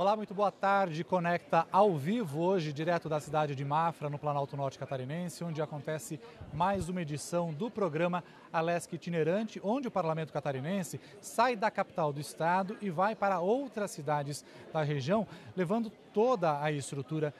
Olá, muito boa tarde. Conecta ao vivo hoje, direto da cidade de Mafra, no Planalto Norte Catarinense, onde acontece mais uma edição do programa Alesc Itinerante, onde o Parlamento Catarinense sai da capital do estado e vai para outras cidades da região, levando toda a estrutura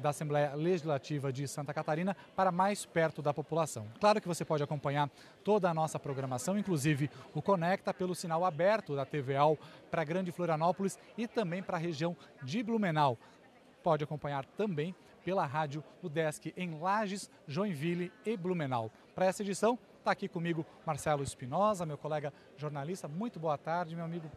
da Assembleia Legislativa de Santa Catarina para mais perto da população. Claro que você pode acompanhar toda a nossa programação, inclusive o Conecta, pelo sinal aberto da TVAL para Grande Florianópolis e também para a região de Blumenau. Pode acompanhar também pela rádio UDESC em Lages, Joinville e Blumenau. Para essa edição, está aqui comigo Marcelo Espinosa, meu colega jornalista. Muito boa tarde, meu amigo.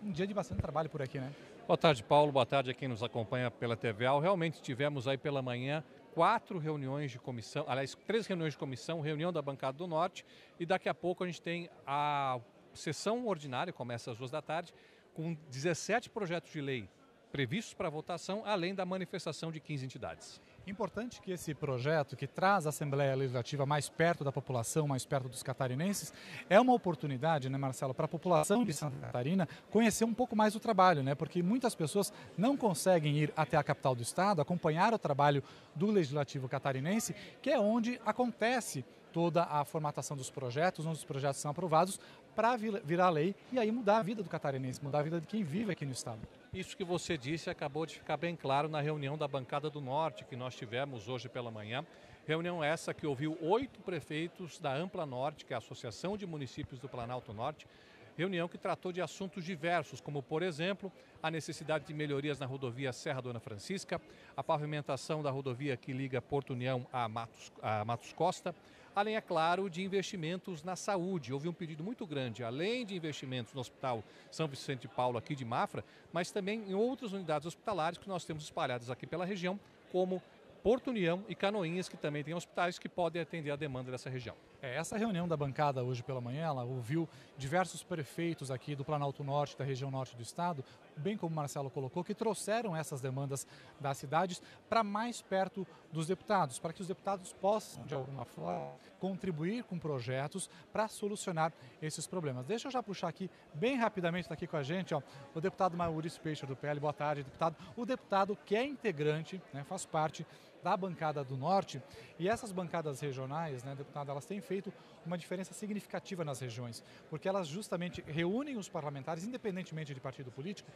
Um dia de bastante trabalho por aqui, né? Boa tarde, Paulo. Boa tarde a quem nos acompanha pela TVAL. Realmente tivemos aí pela manhã 4 reuniões de comissão, aliás, 3 reuniões de comissão, reunião da bancada do Norte, e daqui a pouco a gente tem a sessão ordinária, começa às 2 da tarde, com 17 projetos de lei previstos para votação, além da manifestação de 15 entidades. Importante que esse projeto, que traz a Assembleia Legislativa mais perto da população, mais perto dos catarinenses, é uma oportunidade, né, Marcelo, para a população de Santa Catarina conhecer um pouco mais o trabalho, né? Porque muitas pessoas não conseguem ir até a capital do estado, acompanhar o trabalho do Legislativo catarinense, que é onde acontece toda a formatação dos projetos, onde os projetos são aprovados para virar lei e aí mudar a vida do catarinense, mudar a vida de quem vive aqui no estado. Isso que você disse acabou de ficar bem claro na reunião da bancada do Norte que nós tivemos hoje pela manhã. Reunião essa que ouviu 8 prefeitos da Ampla Norte, que é a Associação de Municípios do Planalto Norte. Reunião que tratou de assuntos diversos, como, por exemplo, a necessidade de melhorias na rodovia Serra Dona Francisca, a pavimentação da rodovia que liga Porto União a Matos Costa, além, é claro, de investimentos na saúde. Houve um pedido muito grande, além de investimentos no Hospital São Vicente de Paulo, aqui de Mafra, mas também em outras unidades hospitalares que nós temos espalhadas aqui pela região, como Porto União e Canoinhas, que também têm hospitais que podem atender a demanda dessa região. Essa reunião da bancada hoje pela manhã, ela ouviu diversos prefeitos aqui do Planalto Norte, da região norte do estado, bem como o Marcelo colocou, que trouxeram essas demandas das cidades para mais perto dos deputados, para que os deputados possam, de alguma forma, contribuir com projetos para solucionar esses problemas. Deixa eu já puxar aqui, bem rapidamente, está aqui com a gente, o deputado Maurício Peixoto do PL. Boa tarde, deputado. O deputado que é integrante, né, faz parte da bancada do Norte, e essas bancadas regionais, né, deputado, elas têm feito uma diferença significativa nas regiões, porque elas justamente reúnem os parlamentares, independentemente de partido político,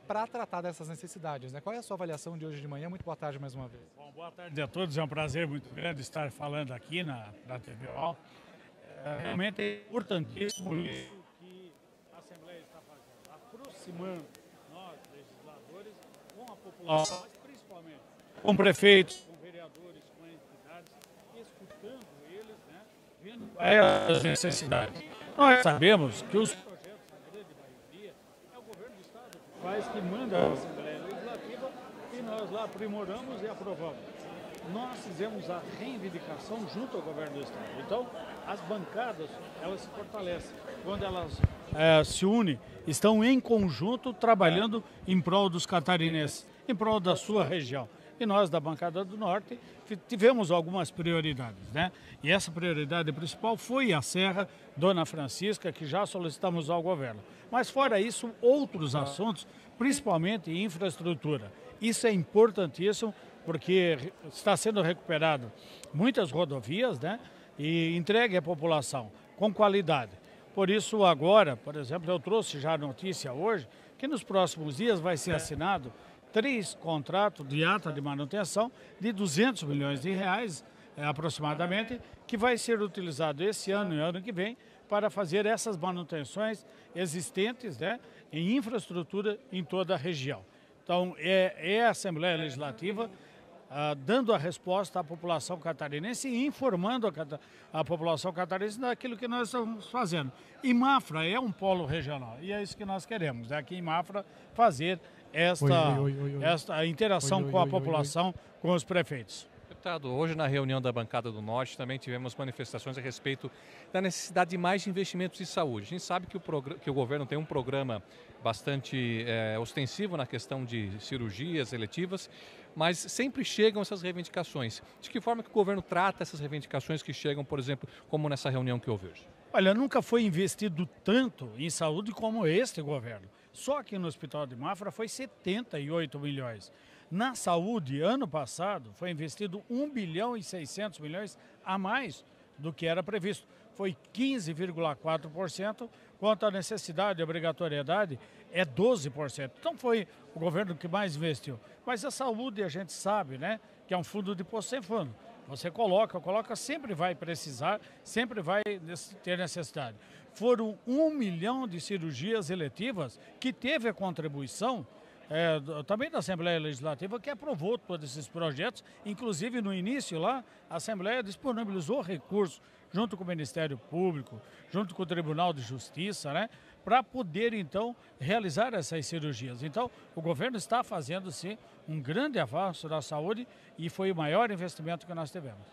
para tratar dessas necessidades, né? Qual é a sua avaliação de hoje de manhã? Muito boa tarde mais uma vez. Bom, boa tarde a todos, é um prazer muito grande estar falando aqui na TVAL. Realmente é importantíssimo isso que a Assembleia está fazendo, aproximando nós, legisladores, com a população, mas principalmente com prefeitos, com vereadores, com entidades, escutando eles, né, vendo quais as necessidades. Nós sabemos que os projetos, na grande maioria, é o governo do Estado que faz, que manda a Assembleia Legislativa e nós lá aprimoramos e aprovamos. Nós fizemos a reivindicação junto ao governo do Estado. Então, as bancadas, elas se fortalecem. Quando elas se unem, estão em conjunto trabalhando em prol dos catarinenses, em prol da sua região. E nós, da bancada do Norte, tivemos algumas prioridades, né? E essa prioridade principal foi a Serra Dona Francisca, que já solicitamos ao governo. Mas fora isso, outros assuntos, principalmente infraestrutura. Isso é importantíssimo, porque está sendo recuperado muitas rodovias, né? E entregue à população com qualidade. Por isso agora, por exemplo, eu trouxe já a notícia hoje, que nos próximos dias vai ser assinado 3 contratos de ata de manutenção de 200 milhões de reais, aproximadamente, que vai ser utilizado esse ano e ano que vem para fazer essas manutenções existentes, né, em infraestrutura em toda a região. Então, é a Assembleia Legislativa dando a resposta à população catarinense e informando a população catarinense daquilo que nós estamos fazendo. E Mafra é um polo regional e é isso que nós queremos, né? Aqui em Mafra fazer esta interação com a população, com os prefeitos. Deputado, hoje na reunião da bancada do Norte também tivemos manifestações a respeito da necessidade de mais investimentos em saúde. A gente sabe que o governo tem um programa bastante ostensivo na questão de cirurgias eletivas, mas sempre chegam essas reivindicações. De que forma que o governo trata essas reivindicações que chegam, por exemplo, como nessa reunião que houve hoje? Olha, nunca foi investido tanto em saúde como este governo. Só que no Hospital de Mafra foi 78 milhões. Na saúde, ano passado, foi investido 1 bilhão e 600 milhões a mais do que era previsto. Foi 15,4%, quanto a necessidade e obrigatoriedade é 12%. Então foi o governo que mais investiu. Mas a saúde a gente sabe, né, que é um fundo de poço sem fundo. Você coloca, sempre vai precisar, sempre vai ter necessidade. Foram 1 milhão de cirurgias eletivas que teve a contribuição também da Assembleia Legislativa, que aprovou todos esses projetos. Inclusive, no início lá, a Assembleia disponibilizou recursos junto com o Ministério Público, junto com o Tribunal de Justiça, né, para poder, então, realizar essas cirurgias. Então, o governo está fazendo, sim, um grande avanço da saúde e foi o maior investimento que nós tivemos.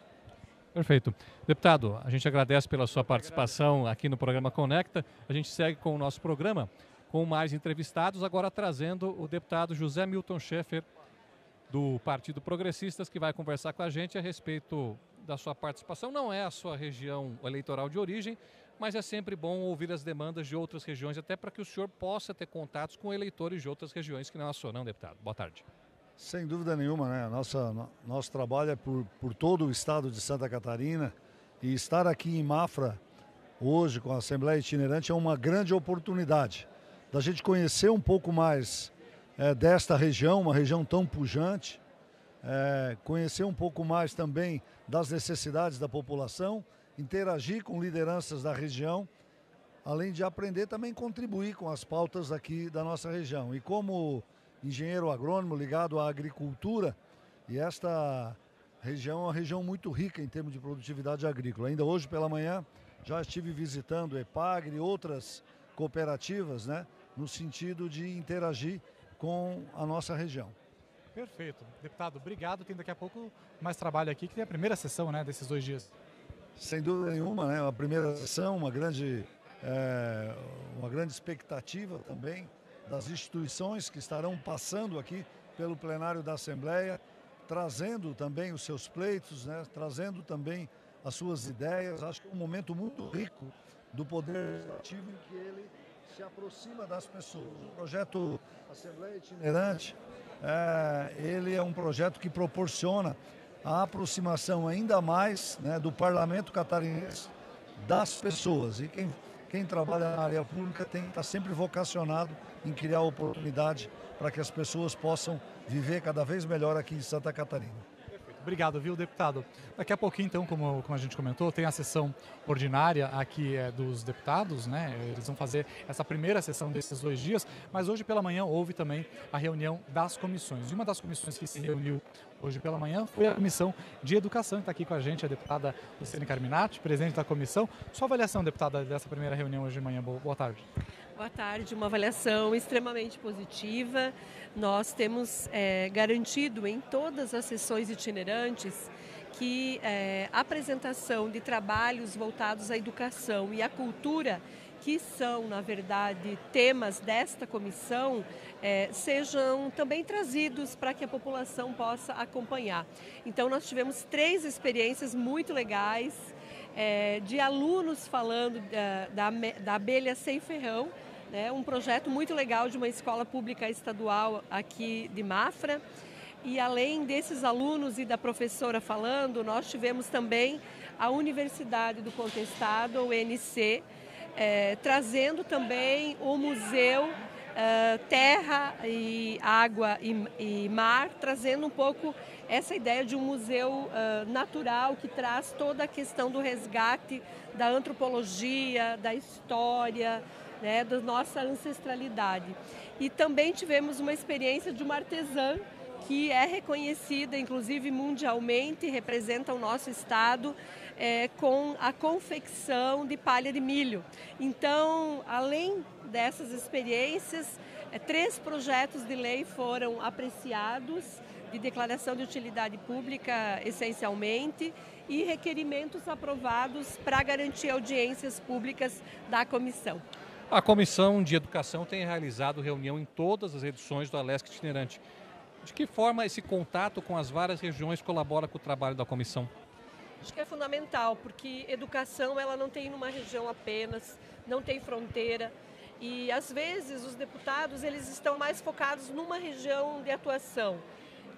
Perfeito. Deputado, a gente agradece pela sua participação aqui no programa Conecta. A gente segue com o nosso programa com mais entrevistados, agora trazendo o deputado José Milton Schaeffer, do Partido Progressistas, que vai conversar com a gente a respeito da sua participação. Não é a sua região eleitoral de origem, mas é sempre bom ouvir as demandas de outras regiões, até para que o senhor possa ter contatos com eleitores de outras regiões que não é a sua, não, deputado? Boa tarde. Sem dúvida nenhuma, né? Nosso trabalho é por todo o estado de Santa Catarina, e estar aqui em Mafra hoje com a Assembleia Itinerante é uma grande oportunidade da gente conhecer um pouco mais desta região, uma região tão pujante, conhecer um pouco mais também das necessidades da população, interagir com lideranças da região, além de aprender também contribuir com as pautas aqui da nossa região. E como engenheiro agrônomo ligado à agricultura, e esta região é uma região muito rica em termos de produtividade agrícola. Ainda hoje pela manhã já estive visitando o EPAGRE e outras cooperativas, né, no sentido de interagir com a nossa região. Perfeito. Deputado, obrigado. Tem daqui a pouco mais trabalho aqui, que tem a primeira sessão, né, desses 2 dias. Sem dúvida nenhuma, né, a primeira sessão, uma grande expectativa também das instituições que estarão passando aqui pelo plenário da Assembleia, trazendo também os seus pleitos, né, trazendo também as suas ideias. Acho que é um momento muito rico do Poder Legislativo em que ele se aproxima das pessoas. O projeto Assembleia Itinerante, ele é um projeto que proporciona a aproximação ainda mais, né, do Parlamento Catarinense das pessoas. E quem trabalha na área pública tem que estar sempre vocacionado em criar oportunidade para que as pessoas possam viver cada vez melhor aqui em Santa Catarina. Obrigado, viu, deputado? Daqui a pouquinho, então, como a gente comentou, tem a sessão ordinária aqui dos deputados, né? Eles vão fazer essa primeira sessão desses 2 dias, mas hoje pela manhã houve também a reunião das comissões. E uma das comissões que se reuniu hoje pela manhã foi a Comissão de Educação, que está aqui com a gente, a deputada Luciane Carminati, presidente da comissão. Sua avaliação, deputada, dessa primeira reunião hoje de manhã. Boa tarde. Boa tarde, uma avaliação extremamente positiva. Nós temos garantido em todas as sessões itinerantes que a apresentação de trabalhos voltados à educação e à cultura, que são, na verdade, temas desta comissão, sejam também trazidos para que a população possa acompanhar. Então, nós tivemos 3 experiências muito legais de alunos falando da abelha sem ferrão, né, um projeto muito legal de uma escola pública estadual aqui de Mafra. E além desses alunos e da professora falando, nós tivemos também a Universidade do Contestado, o UNC, trazendo também o Museu Terra e Água e Mar, trazendo um pouco essa ideia de um museu natural que traz toda a questão do resgate da antropologia, da história, né, da nossa ancestralidade. E também tivemos uma experiência de uma artesã que é reconhecida, inclusive mundialmente, representa o nosso estado com a confecção de palha de milho. Então, além dessas experiências, 3 projetos de lei foram apreciados, de declaração de utilidade pública essencialmente, e requerimentos aprovados para garantir audiências públicas da comissão. A Comissão de Educação tem realizado reunião em todas as edições do Alesc Itinerante. De que forma esse contato com as várias regiões colabora com o trabalho da comissão? Acho que é fundamental, porque educação ela não tem numa região apenas, não tem fronteira. E às vezes os deputados eles estão mais focados numa região de atuação.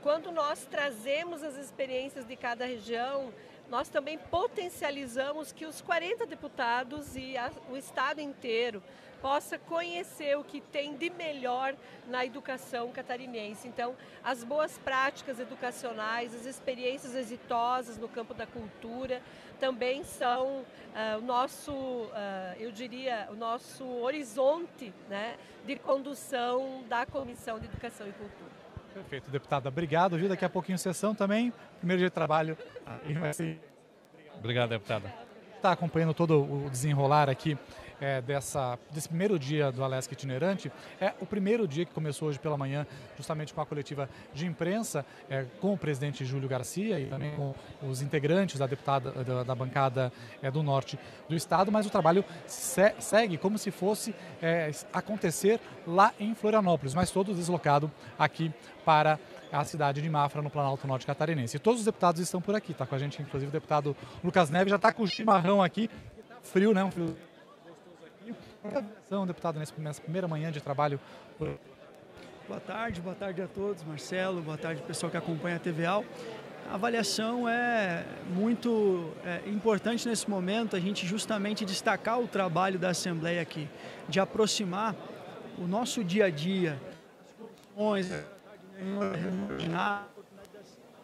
Quando nós trazemos as experiências de cada região, nós também potencializamos que os 40 deputados e o estado inteiro possa conhecer o que tem de melhor na educação catarinense. Então, as boas práticas educacionais, as experiências exitosas no campo da cultura também são o nosso, eu diria, o nosso horizonte, né, de condução da Comissão de Educação e Cultura. Perfeito, deputada. Obrigado, viu? Daqui a pouquinho sessão também. Primeiro dia de trabalho. Obrigado, deputada. Está acompanhando todo o desenrolar aqui desse primeiro dia do Alesc itinerante. É o primeiro dia que começou hoje pela manhã, justamente com a coletiva de imprensa, com o presidente Júlio Garcia e também com os integrantes da bancada do norte do estado, mas o trabalho segue como se fosse acontecer lá em Florianópolis, mas todo deslocado aqui para a cidade de Mafra, no Planalto Norte Catarinense. E todos os deputados estão por aqui, está com a gente, inclusive o deputado Lucas Neves, já está com o chimarrão aqui, frio, né? Um frio gostoso aqui. Deputado, nessa primeira manhã de trabalho. Boa tarde a todos, Marcelo, boa tarde pessoal que acompanha a TVAL. A avaliação é muito importante nesse momento, a gente justamente destacar o trabalho da Assembleia aqui, de aproximar o nosso dia a dia,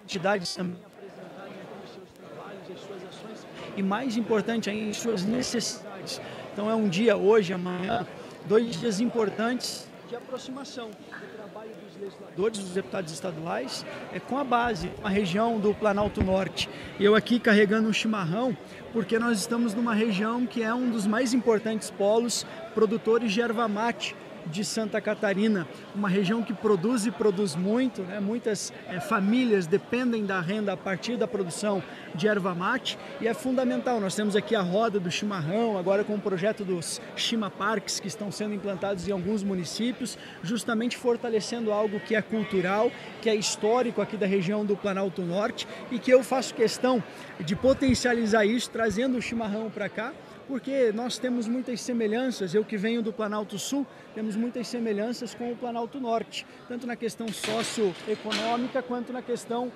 entidades também apresentarem aqui os seus trabalhos, as suas ações e, mais importante ainda, as suas necessidades. Então é um dia hoje, amanhã, 2 dias importantes de aproximação do trabalho dos legisladores, dos deputados estaduais, com a base, a região do Planalto Norte. Eu aqui carregando um chimarrão, porque nós estamos numa região que é um dos mais importantes polos produtores de erva mate de Santa Catarina, uma região que produz e produz muito, né? Muitas famílias dependem da renda a partir da produção de erva mate e é fundamental. Nós temos aqui a roda do chimarrão, agora com o projeto dos Chima Parks que estão sendo implantados em alguns municípios, justamente fortalecendo algo que é cultural, que é histórico aqui da região do Planalto Norte e que eu faço questão de potencializar isso, trazendo o chimarrão para cá, porque nós temos muitas semelhanças, eu que venho do Planalto Sul, temos muitas semelhanças com o Planalto Norte, tanto na questão socioeconômica quanto na questão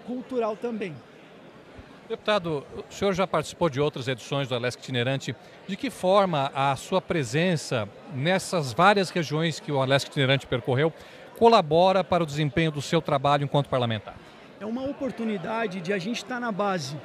cultural também. Deputado, o senhor já participou de outras edições do Alesc Itinerante. De que forma a sua presença nessas várias regiões que o Alesc Itinerante percorreu colabora para o desempenho do seu trabalho enquanto parlamentar? É uma oportunidade de a gente estar na base.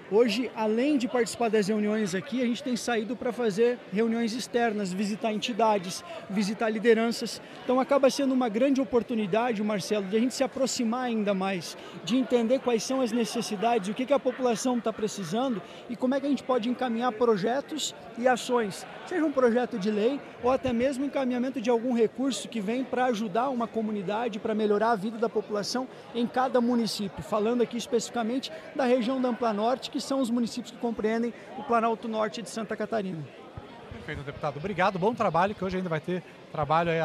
Hoje, além de participar das reuniões aqui, a gente tem saído para fazer reuniões externas, visitar entidades, visitar lideranças. Então acaba sendo uma grande oportunidade, Marcelo, de a gente se aproximar ainda mais, de entender quais são as necessidades, o que a população está precisando e como é que a gente pode encaminhar projetos e ações, seja um projeto de lei ou até mesmo encaminhamento de algum recurso que vem para ajudar uma comunidade, para melhorar a vida da população em cada município. Falando aqui especificamente da região da Ampla Norte, que são os municípios que compreendem o Planalto Norte de Santa Catarina. Perfeito, deputado. Obrigado, bom trabalho, que hoje ainda vai ter trabalho aí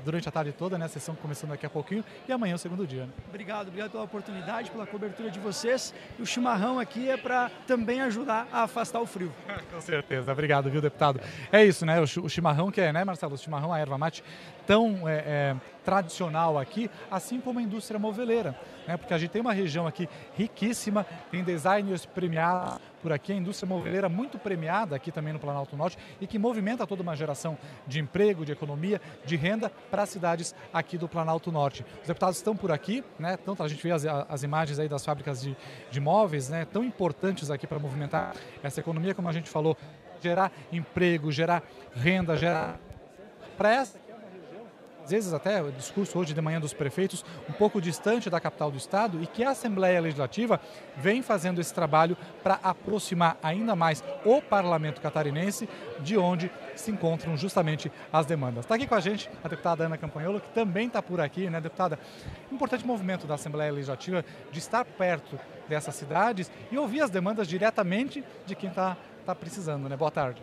durante a tarde toda, né? A sessão começando daqui a pouquinho e amanhã é o segundo dia. Né? Obrigado pela oportunidade, pela cobertura de vocês. E o chimarrão aqui é para também ajudar a afastar o frio. Com certeza, obrigado, viu, deputado? É isso, né? O chimarrão que é, né, Marcelo? O chimarrão, a erva mate, tão tradicional aqui, assim como a indústria moveleira, né? Porque a gente tem uma região aqui riquíssima, tem designers premiados por aqui, a indústria moveleira muito premiada aqui também no Planalto Norte e que movimenta toda uma geração de emprego, de economia, de renda para as cidades aqui do Planalto Norte. Os deputados estão por aqui, né? Tanto a gente vê as imagens aí das fábricas de móveis, né? Tão importantes aqui para movimentar essa economia, como a gente falou, gerar emprego, gerar renda, gerar para essa às vezes até o discurso hoje de manhã dos prefeitos, um pouco distante da capital do estado e que a Assembleia Legislativa vem fazendo esse trabalho para aproximar ainda mais o parlamento catarinense de onde se encontram justamente as demandas. Está aqui com a gente a deputada Ana Campanholo, que também está por aqui, né, deputada? Importante movimento da Assembleia Legislativa de estar perto dessas cidades e ouvir as demandas diretamente de quem está precisando, né? Boa tarde.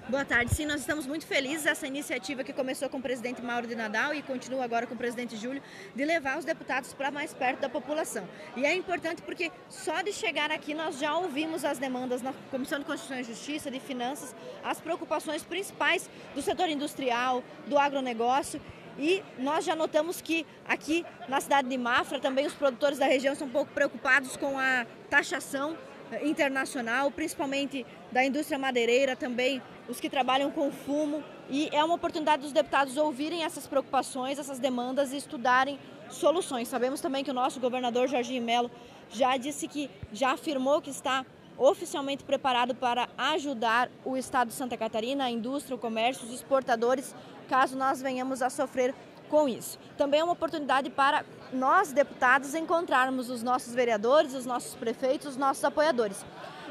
Boa tarde. Sim, nós estamos muito felizes essa iniciativa que começou com o presidente Mauro de Nadal e continua agora com o presidente Júlio, de levar os deputados para mais perto da população. E é importante porque só de chegar aqui nós já ouvimos as demandas na Comissão de Constituição e Justiça, de Finanças, as preocupações principais do setor industrial, do agronegócio. E nós já notamos que aqui na cidade de Mafra também os produtores da região estão um pouco preocupados com a taxação internacional, principalmente da indústria madeireira, também os que trabalham com fumo, e é uma oportunidade dos deputados ouvirem essas preocupações, essas demandas e estudarem soluções. Sabemos também que o nosso governador Jorginho Melo já disse que, já afirmou que está oficialmente preparado para ajudar o estado de Santa Catarina, a indústria, o comércio, os exportadores, caso nós venhamos a sofrer com isso. Também é uma oportunidade para nós, deputados, encontrarmos os nossos vereadores, os nossos prefeitos, os nossos apoiadores.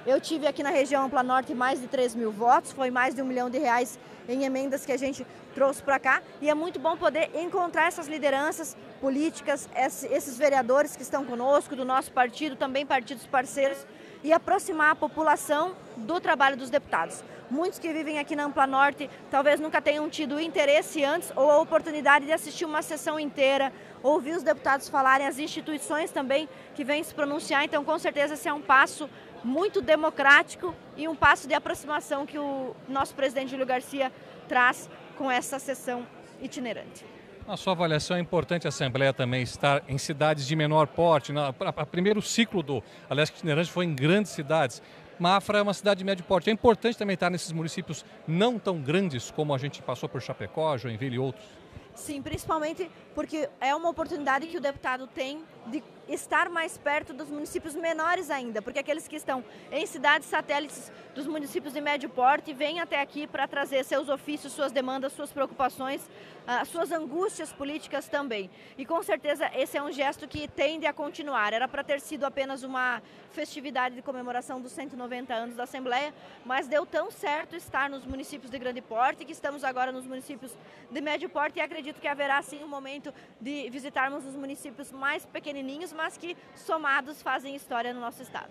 Eu tive aqui na região Ampla Norte mais de 3.000 votos, foi mais de R$1 milhão em emendas que a gente trouxe para cá, e é muito bom poder encontrar essas lideranças políticas, esses vereadores que estão conosco, do nosso partido, também partidos parceiros, e aproximar a população do trabalho dos deputados. Muitos que vivem aqui na Ampla Norte talvez nunca tenham tido interesse antes ou a oportunidade de assistir uma sessão inteira, ouvir os deputados falarem, as instituições também que vêm se pronunciar. Então, com certeza, esse é um passo muito democrático e um passo de aproximação que o nosso presidente Júlio Garcia traz com essa sessão itinerante. Na sua avaliação, é importante a Assembleia também estar em cidades de menor porte. O primeiro ciclo do Alesc Itinerante foi em grandes cidades. Mafra é uma cidade de médio porte. É importante também estar nesses municípios não tão grandes como a gente passou por Chapecó, Joinville e outros. Sim, principalmente porque é uma oportunidade que o deputado tem de estar mais perto dos municípios menores ainda, porque aqueles que estão em cidades satélites dos municípios de médio porte vêm até aqui para trazer seus ofícios, suas demandas, suas preocupações, suas angústias políticas também. E com certeza esse é um gesto que tende a continuar. Era para ter sido apenas uma festividade de comemoração dos 190 anos da Assembleia, mas deu tão certo estar nos municípios de grande porte que estamos agora nos municípios de médio porte, e acredito que haverá sim um momento de visitarmos os municípios mais pequenininhos, mas que somados fazem história no nosso estado.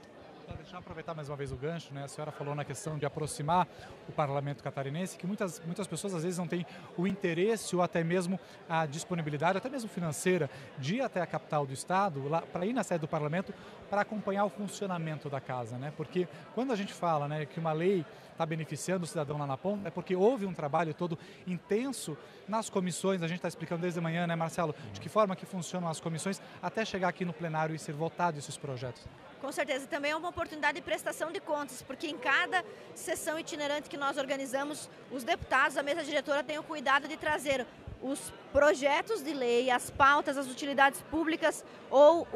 Deixa eu aproveitar mais uma vez o gancho, né? A senhora falou na questão de aproximar o parlamento catarinense, que muitas pessoas às vezes não têm o interesse ou até mesmo a disponibilidade, até mesmo financeira, de ir até a capital do estado, lá para ir na sede do parlamento, para acompanhar o funcionamento da casa, né? Porque quando a gente fala, né, que uma lei está beneficiando o cidadão lá na ponta, é porque houve um trabalho todo intenso nas comissões. A gente está explicando desde amanhã, né, Marcelo, de que forma que funcionam as comissões até chegar aqui no plenário e ser votado esses projetos. Com certeza, também é uma oportunidade de prestação de contas, porque em cada sessão itinerante que nós organizamos, os deputados, a mesa diretora tem o cuidado de trazer os projetos de lei, as pautas, as utilidades públicas ou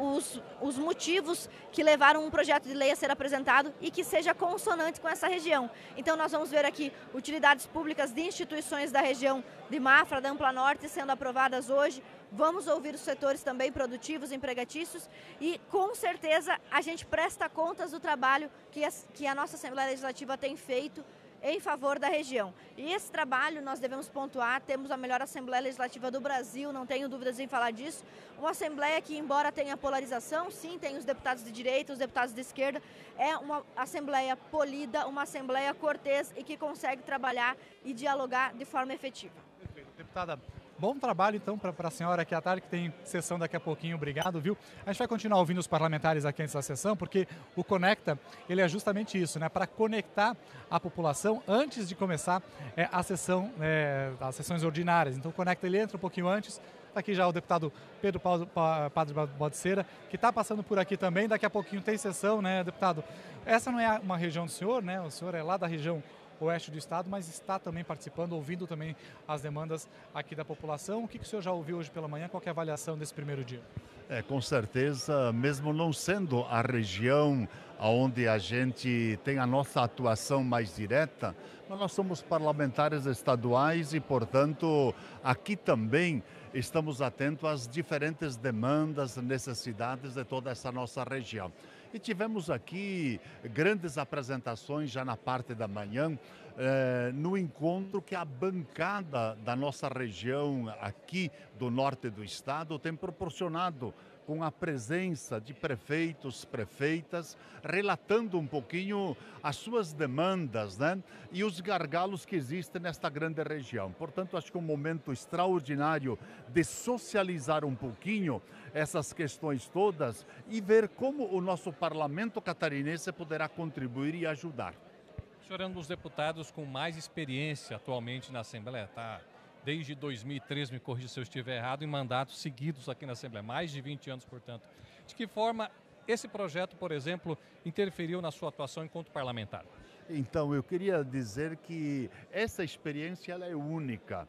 os motivos que levaram um projeto de lei a ser apresentado e que seja consonante com essa região. Então nós vamos ver aqui utilidades públicas de instituições da região de Mafra, da Ampla Norte, sendo aprovadas hoje. Vamos ouvir os setores também produtivos, empregatícios, e com certeza a gente presta contas do trabalho que a nossa Assembleia Legislativa tem feito em favor da região. E esse trabalho nós devemos pontuar, temos a melhor Assembleia Legislativa do Brasil, não tenho dúvidas em falar disso. Uma Assembleia que, embora tenha polarização, sim, tem os deputados de direita, os deputados de esquerda, é uma Assembleia polida, uma Assembleia cortês e que consegue trabalhar e dialogar de forma efetiva. Perfeito. Deputada, bom trabalho, então, para a senhora aqui à tarde, que tem sessão daqui a pouquinho. Obrigado, viu? A gente vai continuar ouvindo os parlamentares aqui antes da sessão, porque o Conecta, ele é justamente isso, né? Para conectar a população antes de começar a sessão, as sessões ordinárias. Então, o Conecta, ele entra um pouquinho antes. Está aqui já o deputado Pedro Padre Baldiceira, que está passando por aqui também. Daqui a pouquinho tem sessão, né, deputado? Essa não é uma região do senhor, né? O senhor é lá da região oeste do estado, mas está também participando, ouvindo também as demandas aqui da população. O que o senhor já ouviu hoje pela manhã? Qual que é a avaliação desse primeiro dia? Com certeza, mesmo não sendo a região onde a gente tem a nossa atuação mais direta, mas nós somos parlamentares estaduais e, portanto, aqui também estamos atentos às diferentes demandas, necessidades de toda essa nossa região. E tivemos aqui grandes apresentações já na parte da manhã, no encontro que a bancada da nossa região aqui do norte do estado tem proporcionado com a presença de prefeitos, prefeitas, relatando um pouquinho as suas demandas, né? E os gargalos que existem nesta grande região. Portanto, acho que é um momento extraordinário de socializar um pouquinho essas questões todas e ver como o nosso parlamento catarinense poderá contribuir e ajudar. O senhor é um dos deputados com mais experiência atualmente na Assembleia, tá? Desde 2013, me corrija se eu estiver errado, em mandatos seguidos aqui na Assembleia, mais de 20 anos, portanto. De que forma esse projeto, por exemplo, interferiu na sua atuação enquanto parlamentar? Então, eu queria dizer que essa experiência ela é única,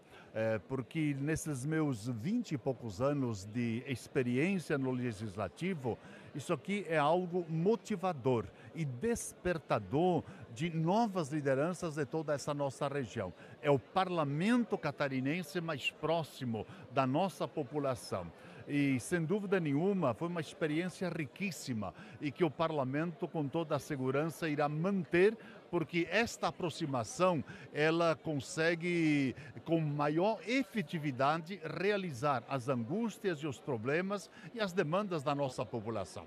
porque nesses meus 20 e poucos anos de experiência no Legislativo, isso aqui é algo motivador e despertador de novas lideranças de toda essa nossa região. É o parlamento catarinense mais próximo da nossa população. E, sem dúvida nenhuma, foi uma experiência riquíssima e que o parlamento, com toda a segurança, irá manter, porque esta aproximação, ela consegue, com maior efetividade, realizar as angústias e os problemas e as demandas da nossa população.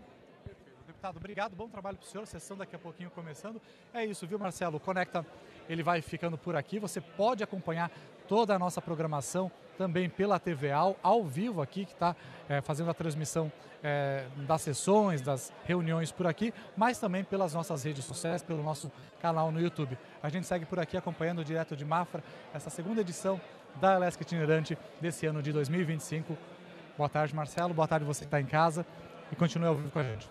Deputado, obrigado, bom trabalho para o senhor, sessão daqui a pouquinho começando. É isso, viu, Marcelo? O Conecta, ele vai ficando por aqui, você pode acompanhar toda a nossa programação também pela TV ao vivo aqui, que está fazendo a transmissão das sessões, das reuniões por aqui, mas também pelas nossas redes sociais, pelo nosso canal no YouTube. A gente segue por aqui acompanhando direto de Mafra, essa segunda edição da Alesc Itinerante desse ano de 2025. Boa tarde, Marcelo, boa tarde você que está em casa e continue ao vivo com a gente.